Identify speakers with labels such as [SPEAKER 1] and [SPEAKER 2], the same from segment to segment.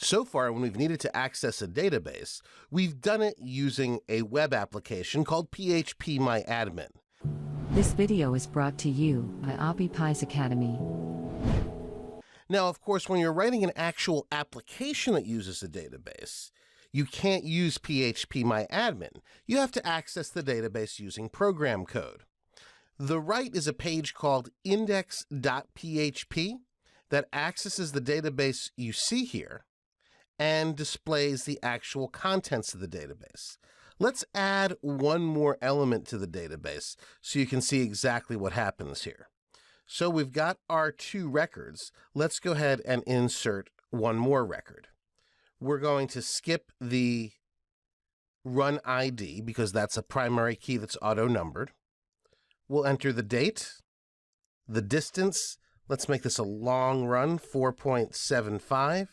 [SPEAKER 1] So far, when we've needed to access a database, we've done it using a web application called phpMyAdmin.
[SPEAKER 2] This video is brought to you by OppiePie's Academy.
[SPEAKER 1] Now, of course, when you're writing an actual application that uses a database, you can't use phpMyAdmin. You have to access the database using program code. The right is a page called index.php that accesses the database you see here and displays the actual contents of the database. Let's add one more element to the database so you can see exactly what happens here. So we've got our two records. Let's go ahead and insert one more record. We're going to skip the run ID because that's a primary key that's auto-numbered. We'll enter the date, the distance. Let's make this a long run, 4.75,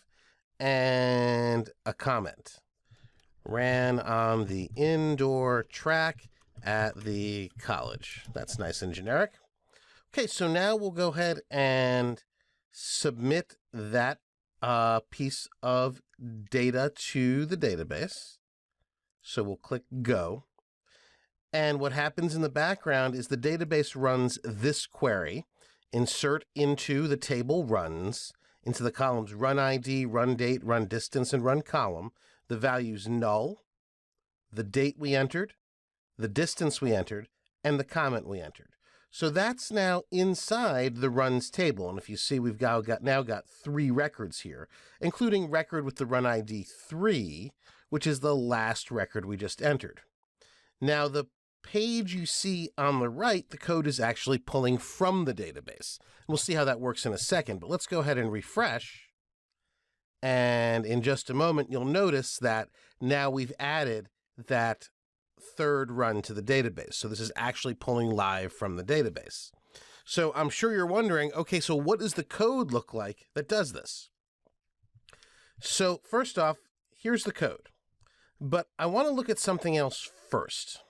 [SPEAKER 1] and a comment. Ran on the indoor track at the college. That's nice and generic. Okay, so now we'll go ahead and submit that piece of data to the database. So we'll click Go. And what happens in the background is the database runs this query: insert into the table runs, into the columns run ID, run date, run distance, and run column, the values null, the date we entered, the distance we entered, and the comment we entered. So that's now inside the runs table. And if you see, we've now got three records here, including record with the run ID 3, which is the last record we just entered. Now, the page you see on the right, the code is actually pulling from the database. We'll see how that works in a second, but let's go ahead and refresh. And in just a moment, you'll notice that now we've added that third run to the database. So this is actually pulling live from the database. So I'm sure you're wondering, okay, so what does the code look like that does this? So first off, here's the code. But I want to look at something else first.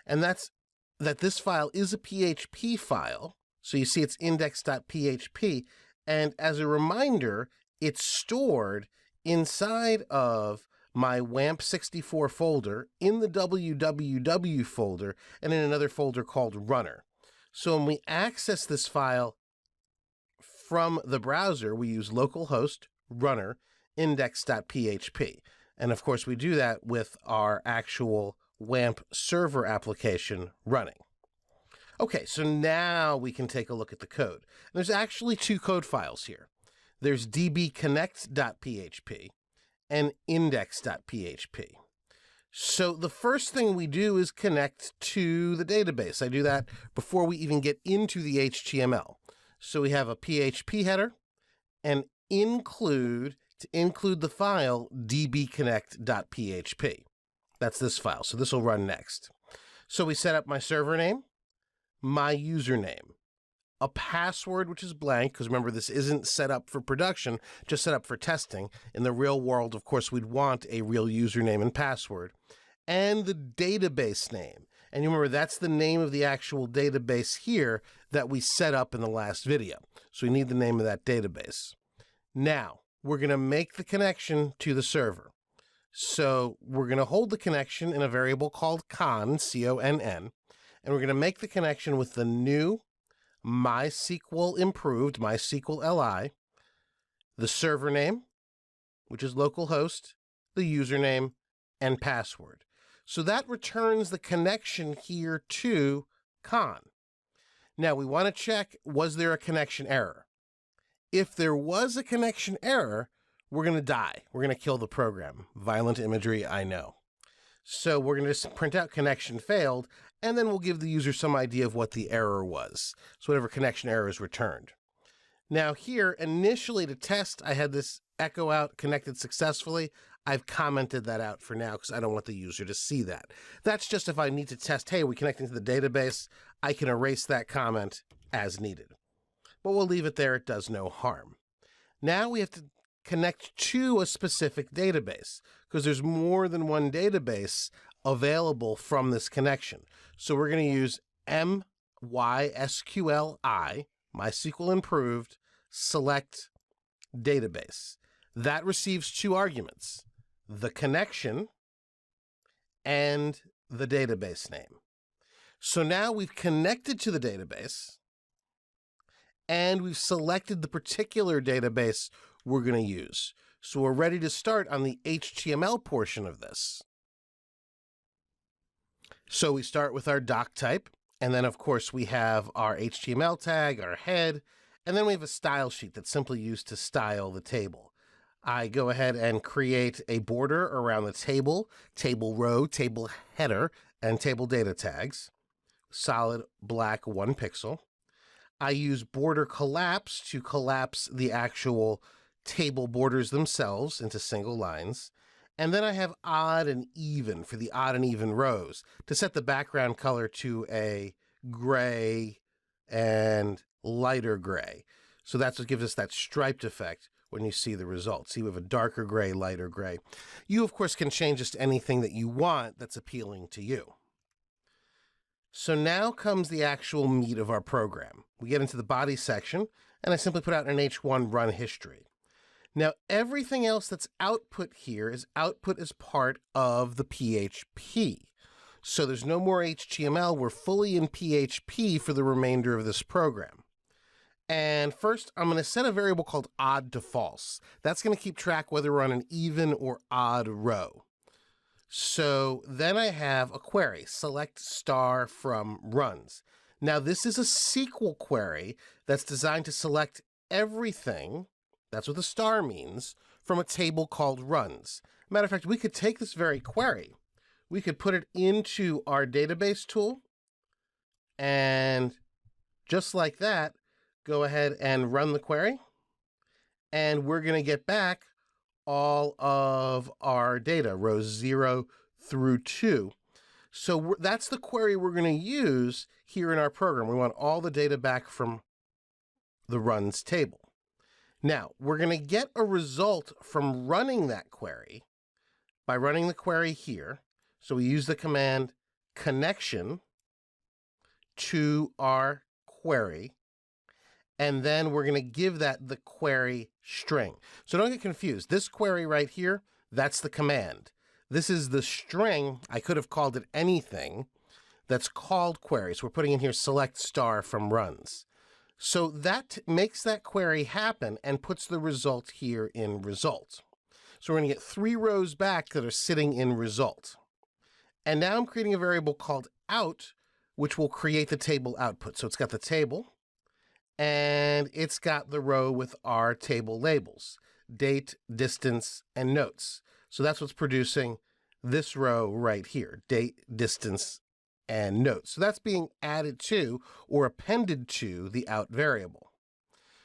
[SPEAKER 1] And that's that this file is a PHP file. So you see it's index.php. And as a reminder, it's stored inside of my WAMP64 folder, in the www folder, and in another folder called runner. So when we access this file from the browser, we use localhost runner index.php. And of course, we do that with our actual WAMP server application running. Okay, so now we can take a look at the code. There's actually two code files here. There's dbconnect.php and index.php. So the first thing we do is connect to the database. I do that before we even get into the HTML. So we have a PHP header and include to include the file dbconnect.php. That's this file. So this will run next. So we set up my server name, my username, a password, which is blank, because remember, this isn't set up for production, just set up for testing. In the real world, of course, we'd want a real username and password, and the database name. And you remember, that's the name of the actual database here that we set up in the last video. So we need the name of that database. Now, we're going to make the connection to the server. So we're going to hold the connection in a variable called conn, C-O-N-N, and we're going to make the connection with the new MySQL improved, MySQL LI, the server name, which is localhost, the username, and password. So that returns the connection here to conn. Now we want to check, was there a connection error? If there was a connection error, we're going to die. We're going to kill the program. Violent imagery, I know. So we're going to just print out connection failed, and then we'll give the user some idea of what the error was. So whatever connection error is returned. Now here, initially to test, I had this echo out connected successfully. I've commented that out for now because I don't want the user to see that. That's just if I need to test, hey, are we connecting to the database? I can erase that comment as needed. But we'll leave it there. It does no harm. Now we have to connect to a specific database because there's more than one database available from this connection. So we're going to use MySQLi, MySQL improved, select database. That receives two arguments, the connection and the database name. So now we've connected to the database and we've selected the particular database we're going to use. So we're ready to start on the HTML portion of this. So we start with our doc type, and then of course we have our HTML tag, our head, and then we have a style sheet that's simply used to style the table. I go ahead and create a border around the table, table row, table header, and table data tags. Solid black 1 pixel. I use border collapse to collapse the actual table borders themselves into single lines. And then I have odd and even for the odd and even rows to set the background color to a gray and lighter gray. So that's what gives us that striped effect when you see the results. See, we have a darker gray, lighter gray. You, of course, can change this to anything that you want that's appealing to you. So now comes the actual meat of our program. We get into the body section, and I simply put out an H1 run history. Now, everything else that's output here is output as part of the PHP. So there's no more HTML. We're fully in PHP for the remainder of this program. And first, I'm going to set a variable called odd to false. That's going to keep track whether we're on an even or odd row. So then I have a query, select star from runs. Now, this is a SQL query that's designed to select everything, that's what the star means, from a table called runs. Matter of fact, we could take this very query. We could put it into our database tool, and just like that, go ahead and run the query, and we're going to get back all of our data, rows 0 through 2. So that's the query we're going to use here in our program. We want all the data back from the runs table. Now, we're going to get a result from running that query by running the query here. So we use the command connection to our query, and then we're going to give that the query string. So don't get confused. This query right here, that's the command. This is the string. I could have called it anything that's called query. So we're putting in here select star from runs. So that makes that query happen and puts the result here in result. So we're going to get 3 rows back that are sitting in result. And now I'm creating a variable called out, which will create the table output. So it's got the table, and it's got the row with our table labels, date, distance, and notes. So that's what's producing this row right here, date, distance, and notes. So that's being added to or appended to the out variable.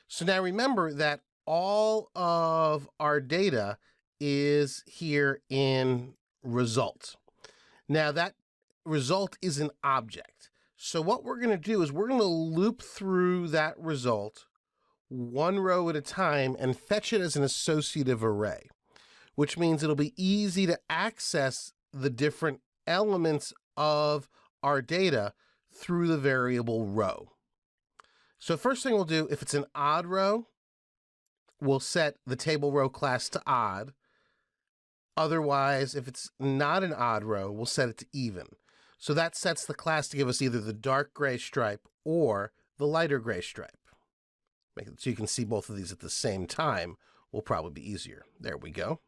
[SPEAKER 1] So now remember that all of our data is here in result. Now that result is an object. So what we're going to do is we're going to loop through that result 1 row at a time and fetch it as an associative array, which means it'll be easy to access the different elements of our data through the variable row. So first thing we'll do, if it's an odd row, we'll set the table row class to odd. Otherwise, if it's not an odd row, we'll set it to even. So that sets the class to give us either the dark gray stripe or the lighter gray stripe. Make it so you can see both of these at the same time will probably be easier. There we go.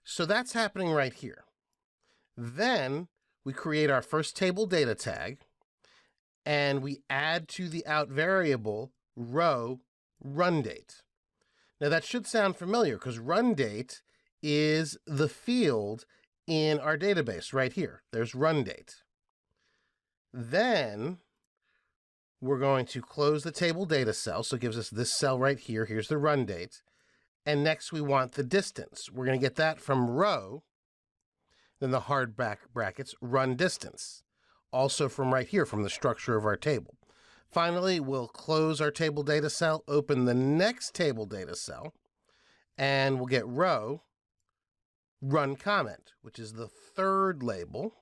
[SPEAKER 1] So that's happening right here. Then we create our first table data tag, and we add to the out variable row run date. Now that should sound familiar because run date is the field in our database right here. There's run date. Then we're going to close the table data cell. So it gives us this cell right here. Here's the run date. And next we want the distance. We're going to get that from row, then the hard brackets, run distance. Also from right here, from the structure of our table. Finally, we'll close our table data cell, open the next table data cell, and we'll get row, run comment, which is the third label.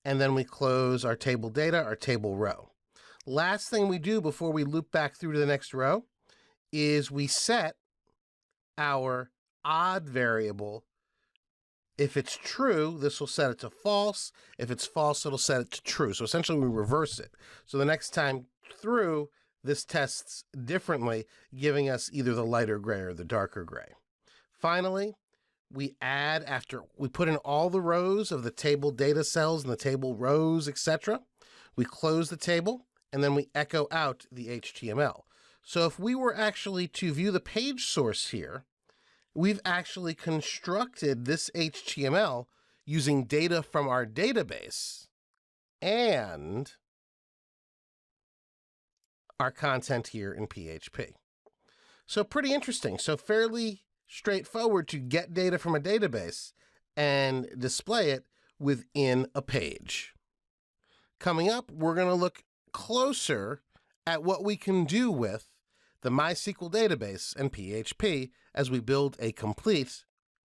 [SPEAKER 1] And then we close our table data, our table row. Last thing we do before we loop back through to the next row is we set our odd variable. If it's true, this will set it to false. If it's false, it'll set it to true. So essentially we reverse it. So the next time through, this tests differently, giving us either the lighter gray or the darker gray. Finally, we add, after we put in all the rows of the table data cells and the table rows, etc., we close the table and then we echo out the HTML. So if we were actually to view the page source here, we've actually constructed this HTML using data from our database and our content here in PHP. So pretty interesting. So fairly straightforward to get data from a database and display it within a page. Coming up, we're going to look closer at what we can do with the MySQL database and PHP as we build a complete